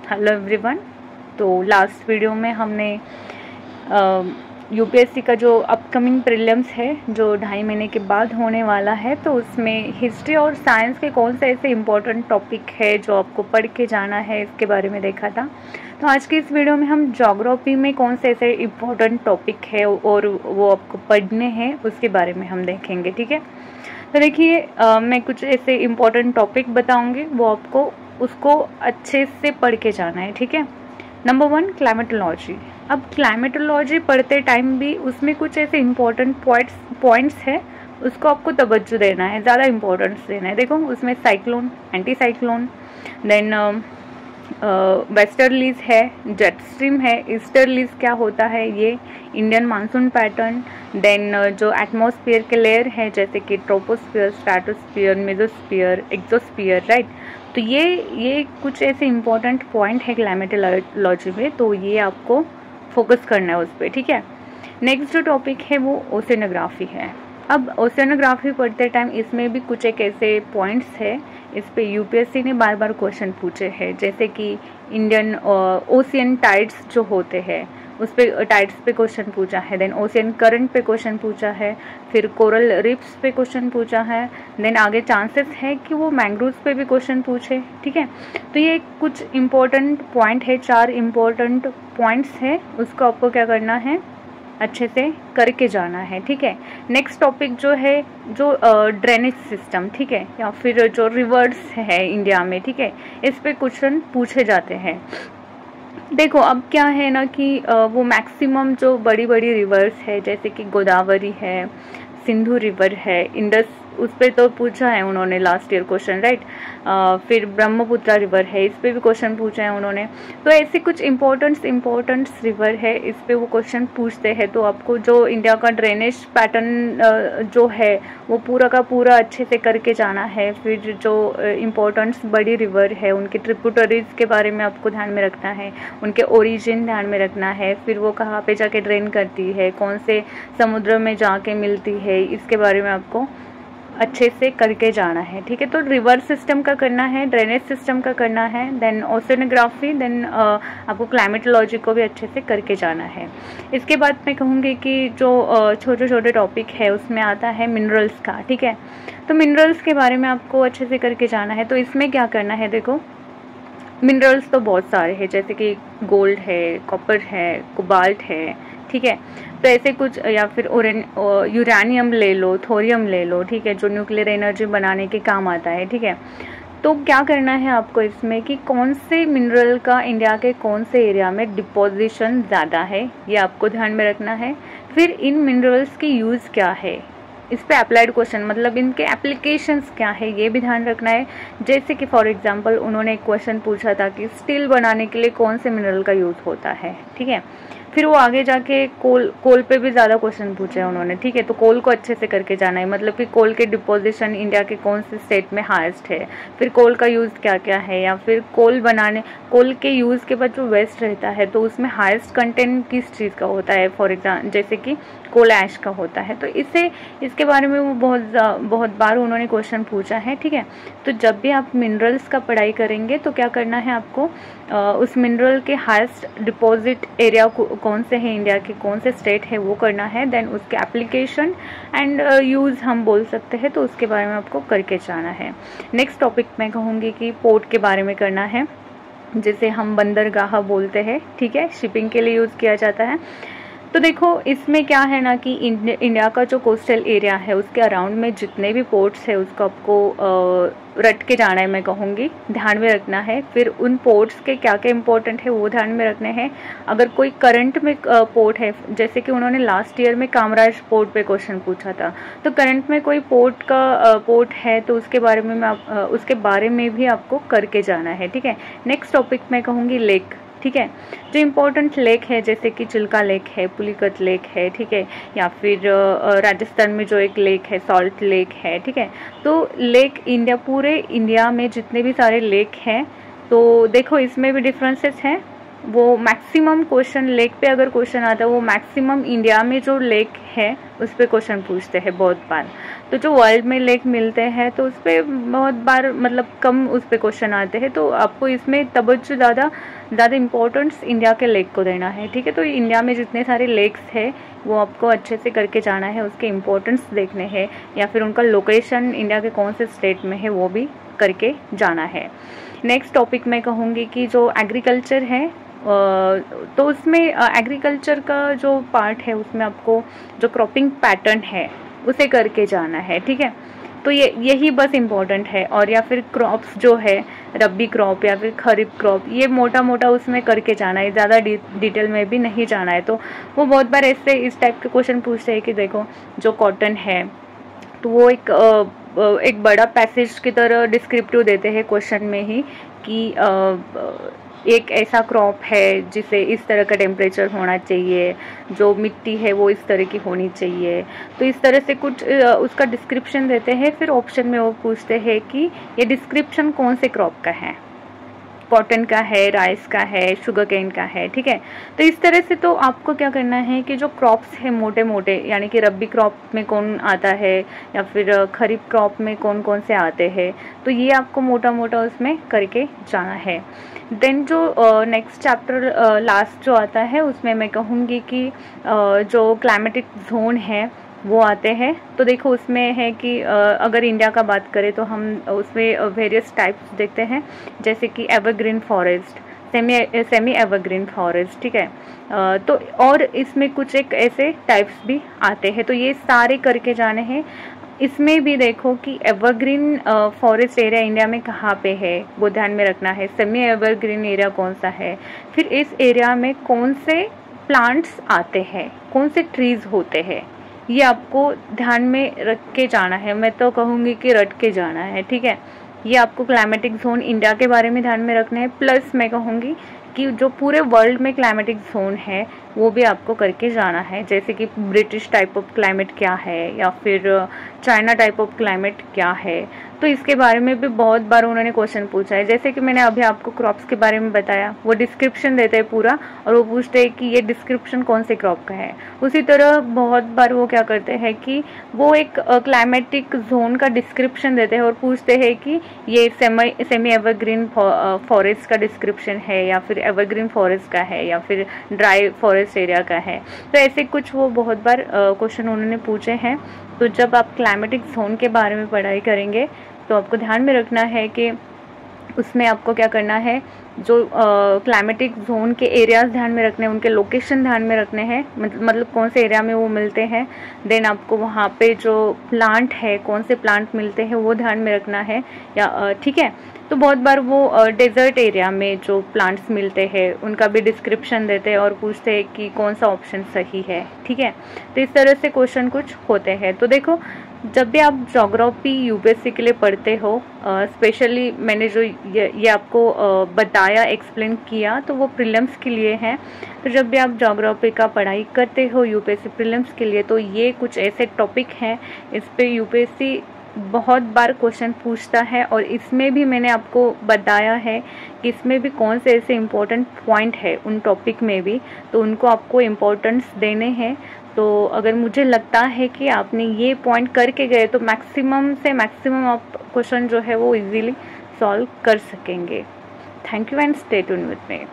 Hello everyone. तो last video में हमने यूपीएससी का जो अपकमिंग प्रीलिम्स है जो 2.5 महीने के बाद होने वाला है, तो उसमें हिस्ट्री और साइंस के कौन से ऐसे इम्पोर्टेंट टॉपिक है जो आपको पढ़ के जाना है, इसके बारे में देखा था। तो आज की इस वीडियो में हम ज्योग्राफी में कौन से ऐसे इम्पोर्टेंट टॉपिक है और वो आपको पढ़ने हैं उसके बारे में हम देखेंगे। ठीक है, तो देखिए मैं कुछ ऐसे इम्पोर्टेंट टॉपिक बताऊंगी, वो आपको उसको अच्छे से पढ़ के जाना है। ठीक है। Number 1 climatology. अब क्लाइमेटोलॉजी पढ़ते टाइम भी उसमें कुछ ऐसे इम्पोर्टेंट पॉइंट्स है, उसको आपको तवज्जो देना है, ज़्यादा इम्पोर्टेंस देना है। देखो उसमें cyclone, anti cyclone, then westerlies है, जेट स्ट्रीम है, ईस्टर्लीज क्या होता है, ये इंडियन मानसून पैटर्न, देन जो एटमॉस्फेयर के लेयर है जैसे कि troposphere, stratosphere, mesosphere, exosphere, right. तो ये कुछ ऐसे इम्पोर्टेंट पॉइंट है क्लाइमेटोलॉजी में, तो ये आपको फोकस करना है उस पर। ठीक है। नेक्स्ट जो टॉपिक है वो ओशिनोग्राफी है। अब ओशिनोग्राफी पढ़ते टाइम इसमें भी कुछ एक ऐसे पॉइंट्स है, इस पे यूपीएससी ने बार बार क्वेश्चन पूछे हैं, जैसे कि इंडियन ओशियन टाइड्स जो होते हैं उस पे टाइड्स पे क्वेश्चन पूछा है, देन ओशियन करंट पे क्वेश्चन पूछा है, फिर कोरल रिफ्स पे क्वेश्चन पूछा है, देन आगे चांसेस है कि वो मैंग्रोव्स पे भी क्वेश्चन पूछे। ठीक है। तो ये कुछ इम्पोर्टेंट पॉइंट है, 4 इम्पोर्टेंट पॉइंट्स है, उसको आपको क्या करना है, अच्छे से करके जाना है। ठीक है। नेक्स्ट टॉपिक जो है जो ड्रेनेज सिस्टम, ठीक है, या फिर जो रिवर्स है इंडिया में, ठीक है, इस पे क्वेश्चन पूछे जाते हैं। देखो अब क्या है ना कि वो मैक्सिमम जो बड़ी बड़ी रिवर्स है जैसे कि गोदावरी है, सिंधु रिवर है, इंडस, उस पर तो पूछा है उन्होंने लास्ट ईयर क्वेश्चन, राइट। फिर ब्रह्मपुत्र रिवर है, इस पे भी क्वेश्चन पूछा है उन्होंने। तो ऐसे कुछ इम्पोर्टेंट रिवर है, इस पे वो क्वेश्चन पूछते हैं। तो आपको जो इंडिया का ड्रेनेज पैटर्न जो है वो पूरा का पूरा अच्छे से करके जाना है। फिर जो इम्पोर्टेंट बड़ी रिवर है उनके ट्रिब्यूटरीज के बारे में आपको ध्यान में रखना है, उनके ओरिजिन ध्यान में रखना है, फिर वो कहाँ पे जाके ड्रेन करती है, कौन से समुद्र में जाके मिलती है, इसके बारे में आपको अच्छे से करके जाना है। ठीक है। तो रिवर सिस्टम का करना है, ड्रेनेज सिस्टम का करना है, देन ओशिनोग्राफी, देन आपको क्लाइमेटोलॉजी को भी अच्छे से करके जाना है। इसके बाद मैं कहूँगी कि जो छोटे छोटे टॉपिक है उसमें आता है मिनरल्स का। ठीक है। तो मिनरल्स के बारे में आपको अच्छे से करके जाना है। तो इसमें क्या करना है, देखो मिनरल्स तो बहुत सारे हैं, जैसे कि गोल्ड है, कॉपर है, कोबाल्ट है, ठीक है। तो ऐसे कुछ, या फिर यूरेनियम ले लो, थोरियम ले लो, ठीक है, जो न्यूक्लियर एनर्जी बनाने के काम आता है। ठीक है। तो क्या करना है आपको इसमें कि कौन से मिनरल का इंडिया के कौन से एरिया में डिपोजिशन ज़्यादा है, ये आपको ध्यान में रखना है। फिर इन मिनरल्स की यूज़ क्या है, इस पे अप्लाइड क्वेश्चन, मतलब इनके एप्लीकेशंस क्या है, ये भी ध्यान रखना है। जैसे कि फॉर एग्जांपल उन्होंने एक क्वेश्चन पूछा था कि स्टील बनाने के लिए कौन से मिनरल का यूज़ होता है। ठीक है। फिर वो आगे जाके कोल पे भी ज़्यादा क्वेश्चन पूछे हैं उन्होंने। ठीक है। तो कोल को अच्छे से करके जाना है, मतलब कि कोल के डिपोजिशन इंडिया के कौन से स्टेट में हाईएस्ट है, फिर कोल का यूज़ क्या क्या है, या फिर कोल के यूज़ के बाद जो वेस्ट रहता है तो उसमें हाईएस्ट कंटेंट किस चीज़ का होता है, फॉर एग्जाम्पल जैसे कि कोल ऐश का होता है। तो इसके बारे में वो बहुत बार उन्होंने क्वेश्चन पूछा है। ठीक है। तो जब भी आप मिनरल्स का पढ़ाई करेंगे तो क्या करना है आपको, उस मिनरल के हाईएस्ट डिपॉजिट एरिया कौन से है, इंडिया के कौन से स्टेट है, वो करना है। देन उसके एप्लीकेशन एंड यूज़ हम बोल सकते हैं, तो उसके बारे में आपको करके जाना है। नेक्स्ट टॉपिक मैं कहूँगी कि पोर्ट के बारे में करना है, जिसे हम बंदरगाह बोलते हैं। ठीक है। शिपिंग के लिए यूज़ किया जाता है। तो देखो इसमें क्या है ना कि इंडिया का जो कोस्टल एरिया है उसके अराउंड में जितने भी पोर्ट्स है उसको आपको रट के जाना है, मैं कहूँगी ध्यान में रखना है। फिर उन पोर्ट्स के क्या क्या इंपॉर्टेंट है वो ध्यान में रखने हैं। अगर कोई करंट में पोर्ट है, जैसे कि उन्होंने लास्ट ईयर में कामराज पोर्ट पे क्वेश्चन पूछा था, तो करंट में कोई पोर्ट है तो उसके बारे में भी आपको करके जाना है। ठीक है। नेक्स्ट टॉपिक मैं कहूँगी लेक। ठीक है। जो इम्पोर्टेंट लेक है जैसे कि चिल्का लेक है, पुलिकट लेक है, ठीक है, या फिर राजस्थान में जो एक लेक है सॉल्ट लेक है। ठीक है। तो लेक पूरे इंडिया में जितने भी सारे लेक हैं, तो देखो इसमें भी डिफरेंसेस हैं। वो मैक्सिमम क्वेश्चन लेक पे अगर क्वेश्चन आता है वो मैक्सिमम इंडिया में जो लेक है उस पर क्वेश्चन पूछते हैं बहुत बार। तो जो वर्ल्ड में लेक मिलते हैं तो उस पर बहुत बार मतलब कम उस पर क्वेश्चन आते हैं, तो आपको इसमें तवज्जो ज़्यादा इम्पोर्टेंस इंडिया के लेक को देना है, ठीक है। तो इंडिया में जितने सारे लेक्स हैं वो आपको अच्छे से करके जाना है, उसके इम्पोर्टेंस देखने हैं, या फिर उनका लोकेशन इंडिया के कौन से स्टेट में है वो भी करके जाना है। नेक्स्ट टॉपिक मैं कहूँगी कि जो एग्रीकल्चर है, तो उसमें एग्रीकल्चर का जो पार्ट है उसमें आपको जो क्रॉपिंग पैटर्न है उसे करके जाना है, ठीक है। तो यही बस इम्पोर्टेंट है, और या फिर क्रॉप्स जो है रबी क्रॉप या फिर खरीफ क्रॉप, ये मोटा मोटा उसमें करके जाना है, ज़्यादा डिटेल में भी नहीं जाना है। तो वो बहुत बार ऐसे इस टाइप के क्वेश्चन पूछते हैं कि देखो जो कॉटन है तो वो एक बड़ा पैसेज की तरह डिस्क्रिप्टिव देते हैं क्वेश्चन में ही कि एक ऐसा क्रॉप है जिसे इस तरह का टेम्परेचर होना चाहिए, जो मिट्टी है वो इस तरह की होनी चाहिए। तो इस तरह से कुछ उसका डिस्क्रिप्शन देते हैं, फिर ऑप्शन में वो पूछते हैं कि ये डिस्क्रिप्शन कौन से क्रॉप का है, कॉटन का है, राइस का है, शुगर केन का है, ठीक है। तो इस तरह से तो आपको क्या करना है कि जो क्रॉप्स है मोटे मोटे, यानी कि रबी क्रॉप में कौन आता है या फिर खरीफ क्रॉप में कौन कौन से आते हैं, तो ये आपको मोटा मोटा उसमें करके जाना है। देन जो नेक्स्ट चैप्टर लास्ट जो आता है उसमें मैं कहूँगी कि जो क्लाइमेटिक जोन है वो आते हैं। तो देखो उसमें है कि अगर इंडिया का बात करें तो हम उसमें वेरियस टाइप्स देखते हैं, जैसे कि evergreen forest, semi evergreen forest, ठीक है। तो और इसमें कुछ एक ऐसे टाइप्स भी आते हैं, तो ये सारे करके जाने हैं। इसमें भी देखो कि एवरग्रीन फॉरेस्ट एरिया इंडिया में कहाँ पे है वो ध्यान में रखना है, सेमी एवरग्रीन एरिया कौन सा है, फिर इस एरिया में कौन से प्लांट्स आते हैं, कौन से ट्रीज होते हैं, ये आपको ध्यान में रख के जाना है। मैं तो कहूँगी कि रट के जाना है, ठीक है। ये आपको क्लाइमेटिक जोन इंडिया के बारे में ध्यान में रखना है, प्लस मैं कहूँगी कि जो पूरे वर्ल्ड में क्लाइमेटिक जोन है वो भी आपको करके जाना है, जैसे कि ब्रिटिश टाइप ऑफ क्लाइमेट क्या है या फिर चाइना टाइप ऑफ क्लाइमेट क्या है। तो इसके बारे में भी बहुत बार उन्होंने क्वेश्चन पूछा है, जैसे कि मैंने अभी आपको क्रॉप्स के बारे में बताया, वो डिस्क्रिप्शन देते हैं पूरा और वो पूछते हैं कि ये डिस्क्रिप्शन कौन से क्रॉप का है। उसी तरह बहुत बार वो क्या करते हैं कि वो एक क्लाइमेटिक जोन का डिस्क्रिप्शन देते हैं और पूछते हैं कि ये सेमी एवरग्रीन फॉरेस्ट का डिस्क्रिप्शन है या फिर एवरग्रीन फॉरेस्ट का है या फिर ड्राई फॉरेस्ट एरिया का है। तो ऐसे कुछ वो बहुत बार क्वेश्चन उन्होंने पूछे हैं। तो जब आप क्लाइमेटिक जोन के बारे में पढ़ाई करेंगे तो आपको ध्यान में रखना है कि उसमें आपको क्या करना है, जो क्लाइमेटिक जोन के एरियाज ध्यान में रखने हैं, उनके लोकेशन ध्यान में रखने हैं, मतलब कौन से एरिया में वो मिलते हैं। देन आपको वहाँ पे जो प्लांट है, कौन से प्लांट मिलते हैं वो ध्यान में रखना है, या ठीक है। तो बहुत बार वो डेजर्ट एरिया में जो प्लांट्स मिलते हैं उनका भी डिस्क्रिप्शन देते हैं और पूछते हैं कि कौन सा ऑप्शन सही है, ठीक है। तो इस तरह से क्वेश्चन कुछ होते हैं। तो देखो जब भी आप ज्योग्राफी यूपीएससी के लिए पढ़ते हो, स्पेशली मैंने जो ये आपको बताया, एक्सप्लेन किया, तो वो प्रीलिम्स के लिए है। तो जब भी आप ज्योग्राफी का पढ़ाई करते हो यूपीएससी प्रीलिम्स के लिए, तो ये कुछ ऐसे टॉपिक हैं इस पे यूपीएससी बहुत बार क्वेश्चन पूछता है, और इसमें भी मैंने आपको बताया है कि इसमें भी कौन से ऐसे इम्पोर्टेंट पॉइंट है उन टॉपिक में भी, तो उनको आपको इम्पोर्टेंस देने हैं। तो अगर मुझे लगता है कि आपने ये पॉइंट करके गए तो मैक्सिमम से मैक्सिमम आप क्वेश्चन जो है वो इजीली सॉल्व कर सकेंगे। Thank you and stay tuned with me.